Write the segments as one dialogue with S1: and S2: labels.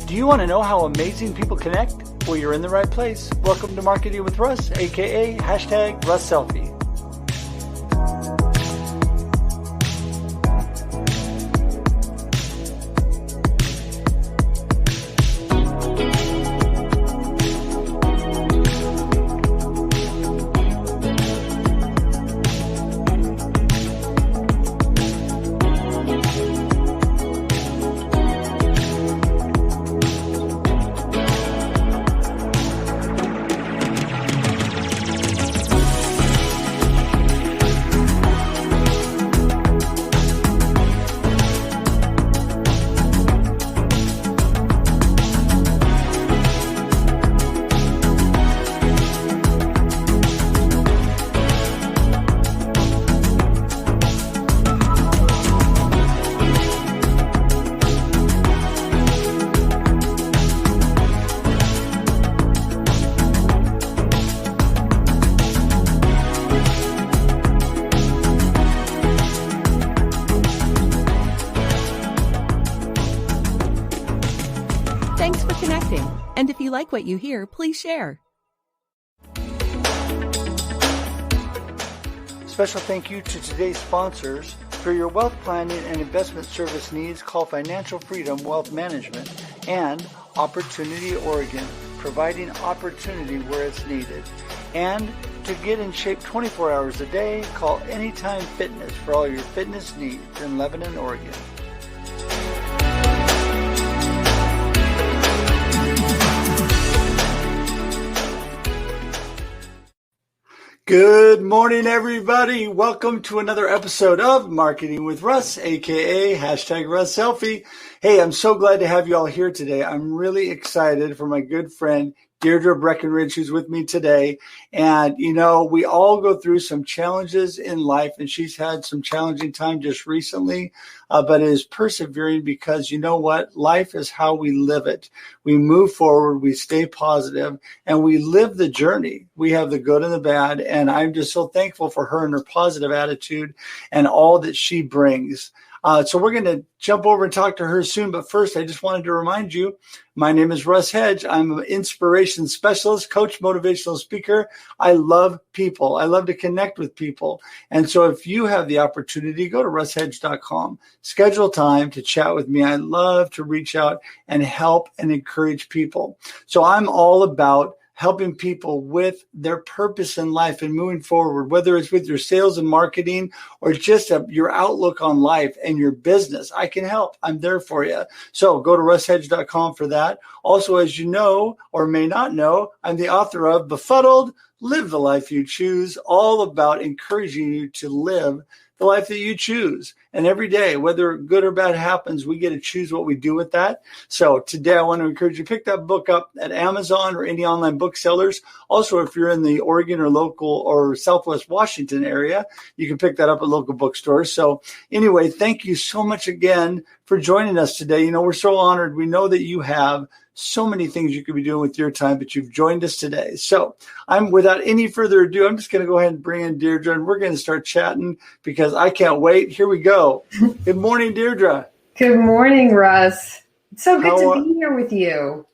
S1: Do you want to know how amazing people connect? Well, you're in the right place. Welcome to Marketing with Russ, aka #RussSelfie.
S2: Thanks for connecting. And if you like what you hear, please share.
S1: Special thank you to today's sponsors. For your wealth planning and investment service needs, call Financial Freedom Wealth Management and Opportunity Oregon, providing opportunity where it's needed. And to get in shape 24 hours a day, call Anytime Fitness for all your fitness needs in Lebanon, Oregon. Good morning, everybody. Welcome to another episode of Marketing with Russ, aka #RussSelfie. Hey, I'm so glad to have you all here today. I'm really excited for my good friend, Deirdre Breakenridge, who's with me today. And, you know, we all go through some challenges in life, and she's had some challenging time just recently, but is persevering because, you know what? Life is how we live it. We move forward, we stay positive, and we live the journey. We have the good and the bad, and I'm just so thankful for her and her positive attitude and all that she brings. So we're going to jump over and talk to her soon. But first, I just wanted to remind you, my name is Russ Hedge. I'm an inspiration specialist, coach, motivational speaker. I love people. I love to connect with people. And so if you have the opportunity, go to russhedge.com, schedule time to chat with me. I love to reach out and help and encourage people. So I'm all about helping people with their purpose in life and moving forward, whether it's with your sales and marketing or just your outlook on life and your business. I can help. I'm there for you. So go to russhedge.com for that. Also, as you know, or may not know, I'm the author of Befuddled, Live the Life You Choose, all about encouraging you to live the life that you choose. And every day, whether good or bad happens, we get to choose what we do with that. So today I want to encourage you to pick that book up at Amazon or any online booksellers. Also, if you're in the Oregon or local or Southwest Washington area, you can pick that up at local bookstores. So anyway, thank you so much again for joining us today. You know, we're so honored. We know that you have so many things you could be doing with your time, but you've joined us today. So without any further ado, I'm just going to go ahead and bring in Deirdre, and we're going to start chatting because I can't wait. Here we go. Good morning, Deirdre.
S3: Good morning, Russ. It's so good to be here with you.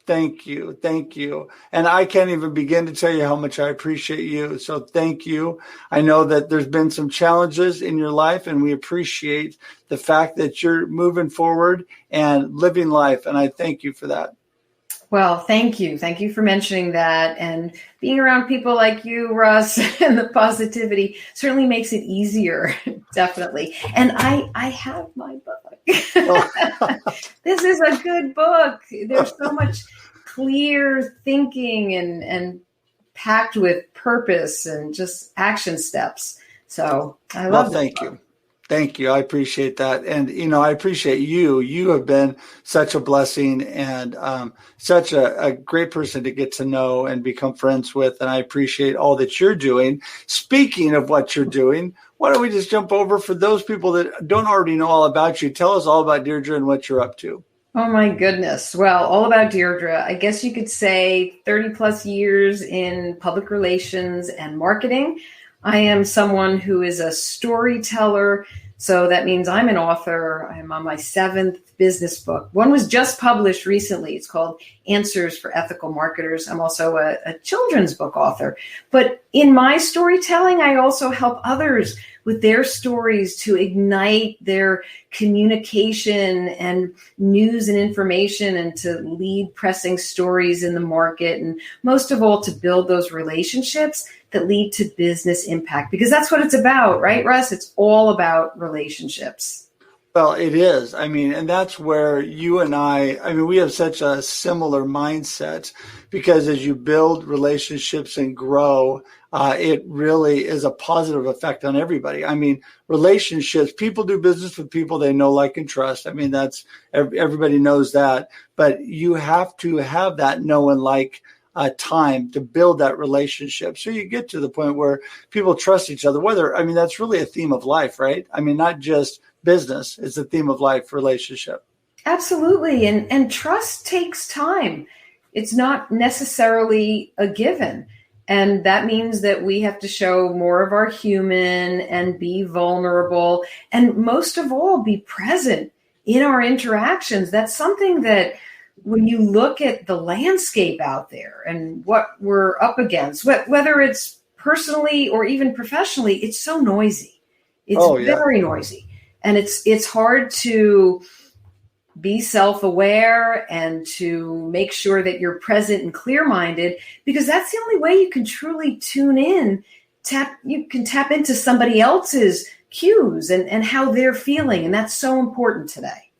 S1: Thank you. Thank you. And I can't even begin to tell you how much I appreciate you. So thank you. I know that there's been some challenges in your life, and we appreciate the fact that you're moving forward and living life. And I thank you for that.
S3: Well, thank you. Thank you for mentioning that. And being around people like you, Russ, and the positivity certainly makes it easier. Definitely. And I have my book. This is a good book. There's so much clear thinking and packed with purpose and just action steps. So I love
S1: thank you. Thank you. I appreciate that. And, you know, I appreciate you. You have been such a blessing and such a great person to get to know and become friends with. And I appreciate all that you're doing. Speaking of what you're doing, why don't we just jump over for those people that don't already know all about you? Tell us all about Deirdre and what you're up to.
S3: Oh, my goodness. Well, all about Deirdre. I guess you could say 30 plus years in public relations and marketing. I am someone who is a storyteller. So that means I'm an author. I'm on my 7th business book. One was just published recently. It's called Answers for Ethical Marketers. I'm also a children's book author. But in my storytelling, I also help others with their stories to ignite their communication and news and information, and to lead pressing stories in the market. And most of all, to build those relationships that lead to business impact, because that's what it's about, right, Russ? It's all about relationships.
S1: Well, it is. I mean, and that's where you and I mean, we have such a similar mindset, because as you build relationships and grow, it really is a positive effect on everybody. I mean, relationships, people do business with people they know, like, and trust. I mean, that's everybody knows that, but you have to have that know and like time to build that relationship. So you get to the point where people trust each other, I mean, that's really a theme of life, right? I mean, not just business, it's a theme of life, relationship.
S3: Absolutely. And trust takes time. It's not necessarily a given. And that means that we have to show more of our human and be vulnerable, and most of all, be present in our interactions. That's something that, when you look at the landscape out there and what we're up against, whether it's personally or even professionally, it's so noisy. It's very noisy. And it's hard to be self-aware and to make sure that you're present and clear-minded, because that's the only way you can truly tune in. You can tap into somebody else's cues and how they're feeling. And that's so important today.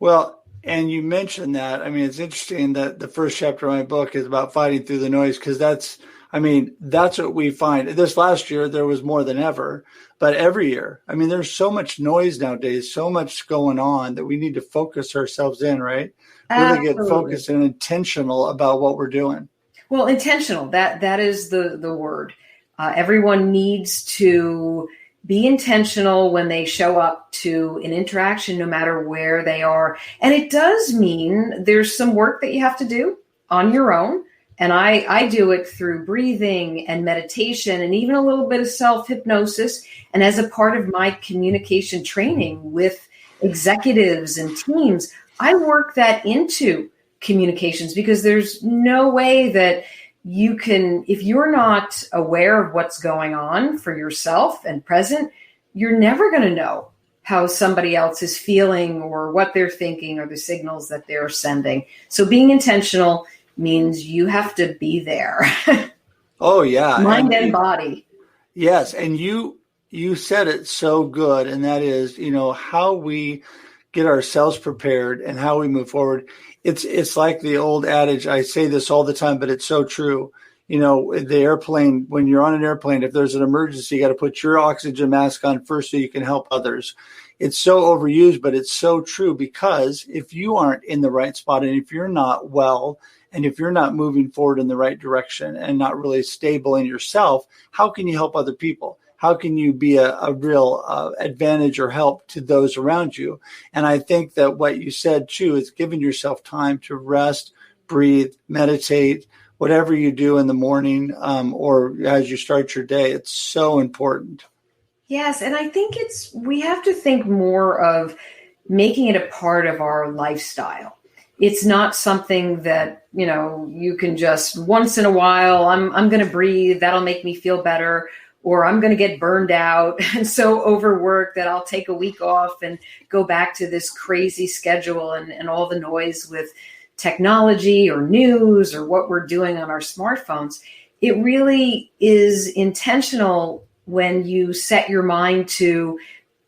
S1: Well, and you mentioned that. I mean, it's interesting that the first chapter of my book is about fighting through the noise, because that's what we find. This last year, there was more than ever, but every year, I mean, there's so much noise nowadays, so much going on, that we need to focus ourselves in, right? Really get focused and intentional about what we're doing.
S3: Well, intentional, that is the word. Everyone needs to be intentional when they show up to an interaction, no matter where they are. And it does mean there's some work that you have to do on your own. And I do it through breathing and meditation, and even a little bit of self-hypnosis. And as a part of my communication training with executives and teams, I work that into communications, because there's no way that you can, if you're not aware of what's going on for yourself and present, you're never going to know how somebody else is feeling or what they're thinking or the signals that they're sending. So being intentional means you have to be there.
S1: Oh, yeah.
S3: Mind and body.
S1: Yes. And you said it so good. And that is, how we get ourselves prepared and how we move forward. It's like the old adage. I say this all the time, but it's so true. The airplane, when you're on an airplane, if there's an emergency, you got to put your oxygen mask on first so you can help others. It's so overused, but it's so true, because if you aren't in the right spot, and if you're not well, and if you're not moving forward in the right direction and not really stable in yourself, how can you help other people? How can you be a real advantage or help to those around you? And I think that what you said too is giving yourself time to rest, breathe, meditate, whatever you do in the morning or as you start your day. It's so important.
S3: Yes. And I think we have to think more of making it a part of our lifestyle. It's not something that, you can just once in a while, I'm going to breathe. That'll make me feel better. Or I'm going to get burned out and so overworked that I'll take a week off and go back to this crazy schedule and all the noise with technology or news or what we're doing on our smartphones. It really is intentional when you set your mind to,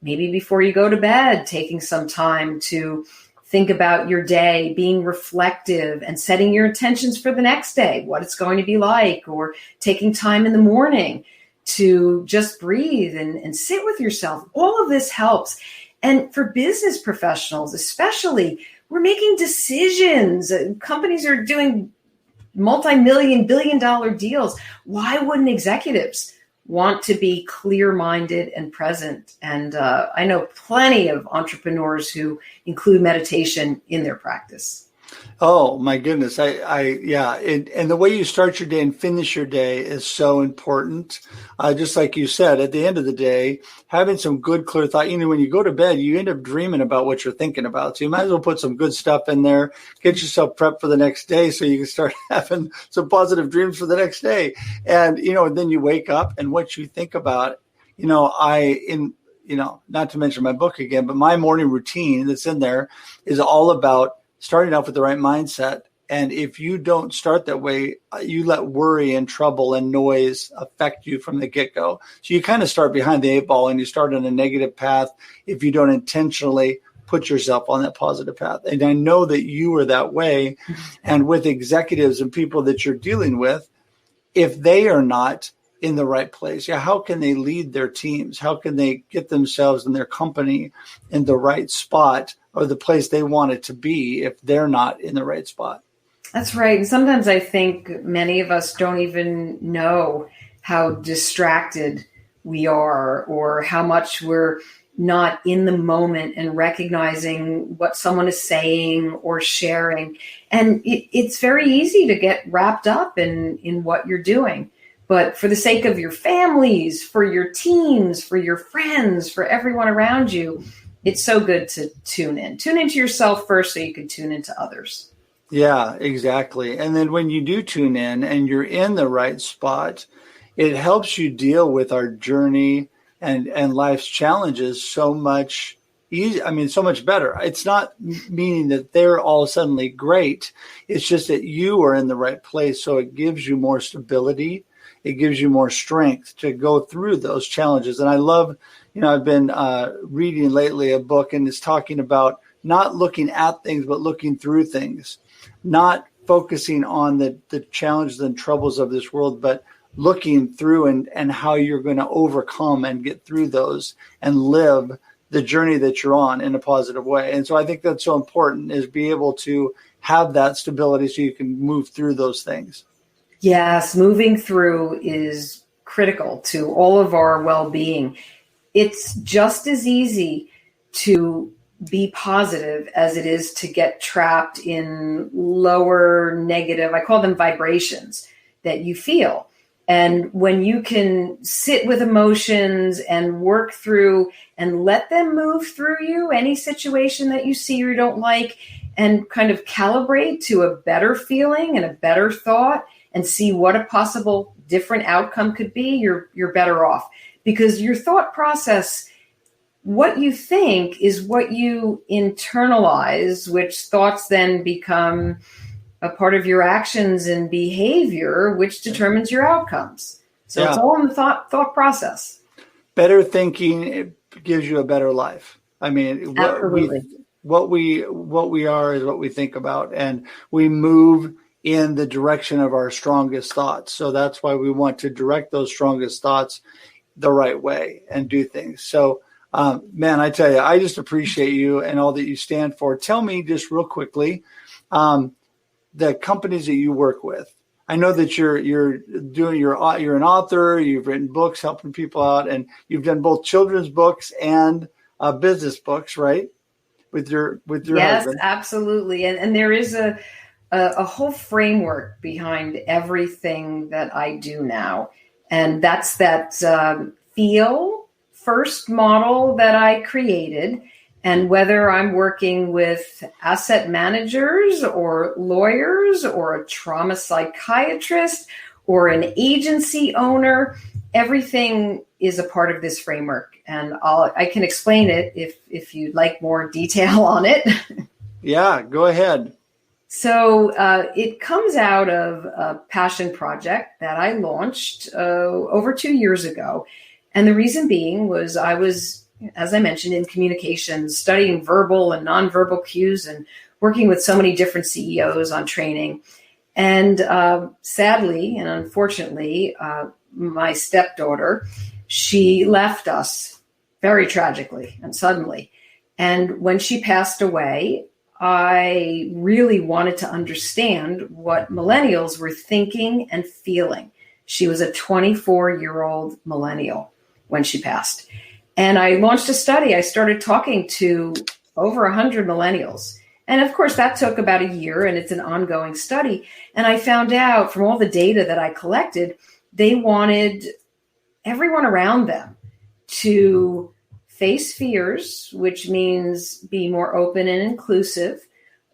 S3: maybe before you go to bed, taking some time to think about your day, being reflective and setting your intentions for the next day, what it's going to be like, or taking time in the morning to just breathe and sit with yourself. All of this helps. And for business professionals, especially, we're making decisions. Companies are doing multi-million, billion-dollar deals. Why wouldn't executives want to be clear-minded and present? And I know plenty of entrepreneurs who include meditation in their practice.
S1: Oh my goodness. Yeah. And the way you start your day and finish your day is so important. Just like you said, at the end of the day, having some good, clear thought, when you go to bed, you end up dreaming about what you're thinking about. So you might as well put some good stuff in there, get yourself prepped for the next day so you can start having some positive dreams for the next day. And, then you wake up and what you think about, not to mention my book again, but my morning routine that's in there is all about starting off with the right mindset. And if you don't start that way, you let worry and trouble and noise affect you from the get-go. So you kind of start behind the eight ball and you start on a negative path if you don't intentionally put yourself on that positive path. And I know that you are that way. And with executives and people that you're dealing with, if they are not in the right place, how can they lead their teams? How can they get themselves and their company in the right spot or the place they want it to be if they're not in the right spot?
S3: That's right. And sometimes I think many of us don't even know how distracted we are or how much we're not in the moment and recognizing what someone is saying or sharing. And it's very easy to get wrapped up in what you're doing. But for the sake of your families, for your teams, for your friends, for everyone around you, it's so good to tune in. Tune into yourself first so you can tune into others.
S1: Yeah, exactly. And then when you do tune in and you're in the right spot, it helps you deal with our journey and life's challenges so much so much better. It's not meaning that they're all suddenly great. It's just that you are in the right place. So it gives you more stability. It gives you more strength to go through those challenges. And I love, I've been reading lately a book and it's talking about not looking at things, but looking through things, not focusing on the challenges and troubles of this world, but looking through and how you're going to overcome and get through those and live the journey that you're on in a positive way. And so I think that's so important, is be able to have that stability so you can move through those things.
S3: Yes, moving through is critical to all of our well-being. It's just as easy to be positive as it is to get trapped in lower negative, I call them vibrations, that you feel. And when you can sit with emotions and work through and let them move through you, any situation that you see or don't like, and kind of calibrate to a better feeling and a better thought, and see what a possible different outcome could be, you're better off. Because your thought process, what you think is what you internalize, which thoughts then become a part of your actions and behavior, which determines your outcomes. So It's all in the thought process.
S1: Better thinking gives you a better life. I mean,
S3: Absolutely.
S1: What we are is what we think about, and we move in the direction of our strongest thoughts. So that's why we want to direct those strongest thoughts the right way and do things. So, man, I tell you, I just appreciate you and all that you stand for. Tell me just real quickly, the companies that you work with. I know that you're an author, you've written books helping people out, and you've done both children's books and business books, right? With your
S3: yes,
S1: husband.
S3: Absolutely. And there is a whole framework behind everything that I do now. And that's that feel first model that I created. And whether I'm working with asset managers or lawyers or a trauma psychiatrist or an agency owner, everything is a part of this framework. And I can explain it if you'd like more detail on it.
S1: Yeah, go ahead.
S3: So it comes out of a passion project that I launched over 2 years ago. And the reason being was I was, as I mentioned, in communications, studying verbal and nonverbal cues and working with so many different CEOs on training. And sadly and unfortunately, my stepdaughter, she left us very tragically and suddenly. And when she passed away, I really wanted to understand what millennials were thinking and feeling. She was a 24-year-old millennial when she passed. And I launched a study. I started talking to over 100 millennials. And of course, that took about a year, and it's an ongoing study. And I found out from all the data that I collected, they wanted everyone around them to face fears, which means be more open and inclusive.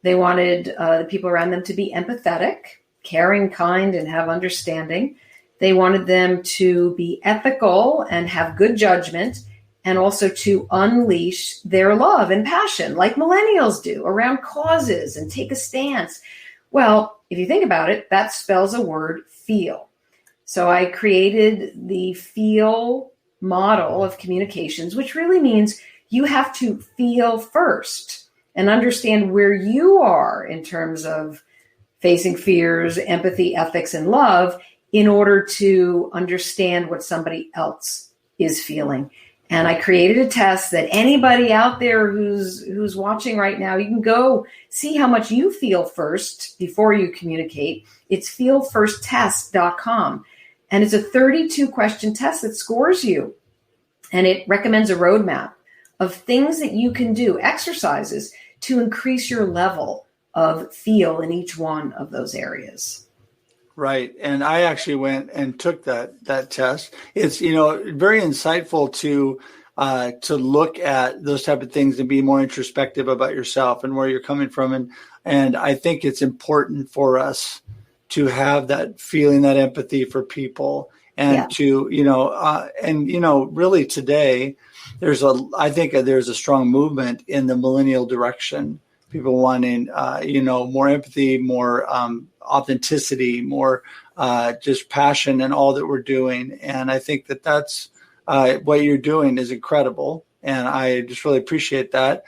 S3: They wanted the people around them to be empathetic, caring, kind, and have understanding. They wanted them to be ethical and have good judgment, and also to unleash their love and passion like millennials do around causes and take a stance. Well, if you think about it, that spells a word, feel. So I created the feel model of communications, which really means you have to feel first and understand where you are in terms of facing fears, empathy, ethics, and love in order to understand what somebody else is feeling. And I created a test that anybody out there who's watching right now, you can go see how much you feel first before you communicate. It's feelfirsttest.com. And it's a 32-question test that scores you. And it recommends a roadmap of things that you can do, exercises, to increase your level of feel in each one of those areas.
S1: Right. And I actually went and took that test. It's, very insightful to look at those type of things and be more introspective about yourself and where you're coming from. And I think it's important for us to have that feeling, that empathy for people, and to, really today I think there's a strong movement in the millennial direction. People wanting, more empathy, more authenticity, more just passion and all that we're doing. And I think that's what you're doing is incredible. And I just really appreciate that.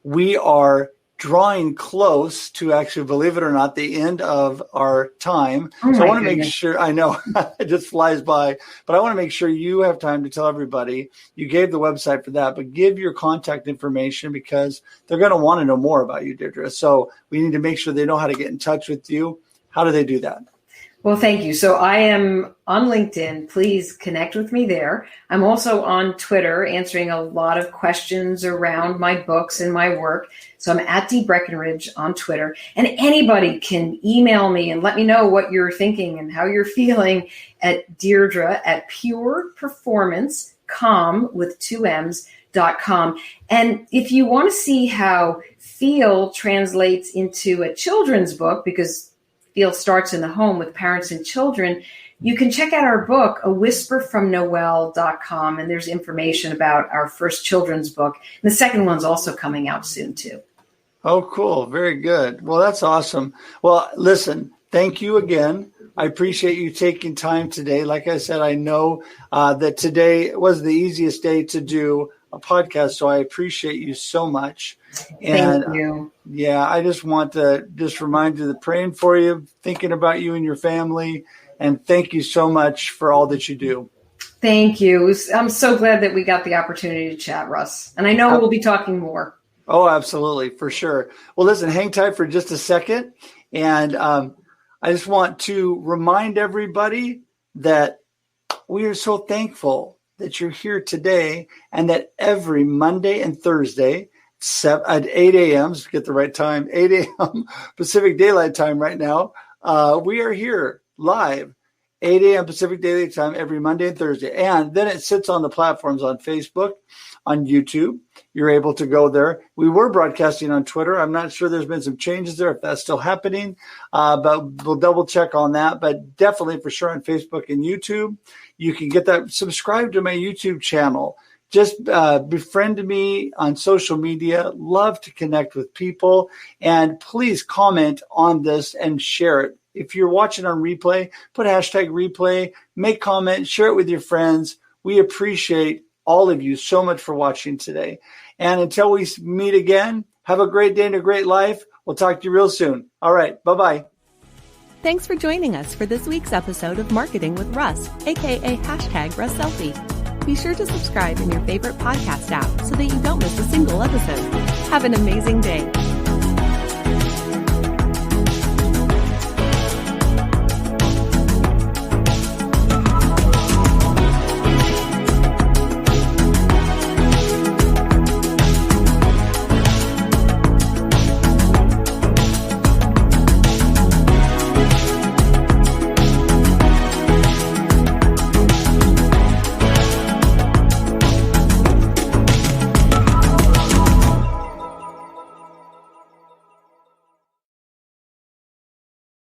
S1: We are drawing close to, actually, believe it or not, the end of our time. So I want to make sure, I know it just flies by, but I want to make sure you have time to tell everybody. You gave the website for that, but give your contact information because they're going to want to know more about you, Deirdre. So we need to make sure they know how to get in touch with you. How do they do that?
S3: Well, thank you. So I am on LinkedIn. Please connect with me there. I'm also on Twitter answering a lot of questions around my books and my work. So I'm at Deirdre Breakenridge on Twitter. And anybody can email me and let me know what you're thinking and how you're feeling at Deirdre at pureperformancecom with 2 M's.com. And if you want to see how feel translates into a children's book, because feel starts in the home with parents and children, you can check out our book, awhisperfromnoel.com, and there's information about our first children's book. And the second one's also coming out soon, too.
S1: Oh, cool. Very good. Well, that's awesome. Well, listen, thank you again. I appreciate you taking time today. Like I said, I know that today was the easiest day to do a podcast, so I appreciate you so much. And
S3: thank you.
S1: I just want to remind you that praying for you, thinking about you and your family, and thank you so much for all that you do.
S3: Thank you. I'm so glad that we got the opportunity to chat, Russ. And I know we'll be talking more.
S1: Oh, absolutely, for sure. Well, listen, hang tight for just a second. And I just want to remind everybody that we are so thankful that you're here today, and that every Monday and Thursday at 8 a.m., so get the right time, 8 a.m. Pacific Daylight Time right now, we are here live, 8 a.m. Pacific Daylight Time every Monday and Thursday. And then it sits on the platforms on Facebook, on YouTube. You're able to go there. We were broadcasting on Twitter. I'm not sure, there's been some changes there if that's still happening, but we'll double check on that. But definitely for sure on Facebook and YouTube, you can get that. Subscribe to my YouTube channel. Just befriend me on social media. Love to connect with people. And please comment on this and share it. If you're watching on replay, put hashtag replay, make comment, share it with your friends. We appreciate all of you so much for watching today. And until we meet again, have a great day and a great life. We'll talk to you real soon. All right. Bye-bye.
S2: Thanks for joining us for this week's episode of Marketing with Russ, aka hashtag Russ Selfie. Be sure to subscribe in your favorite podcast app so that you don't miss a single episode. Have an amazing day.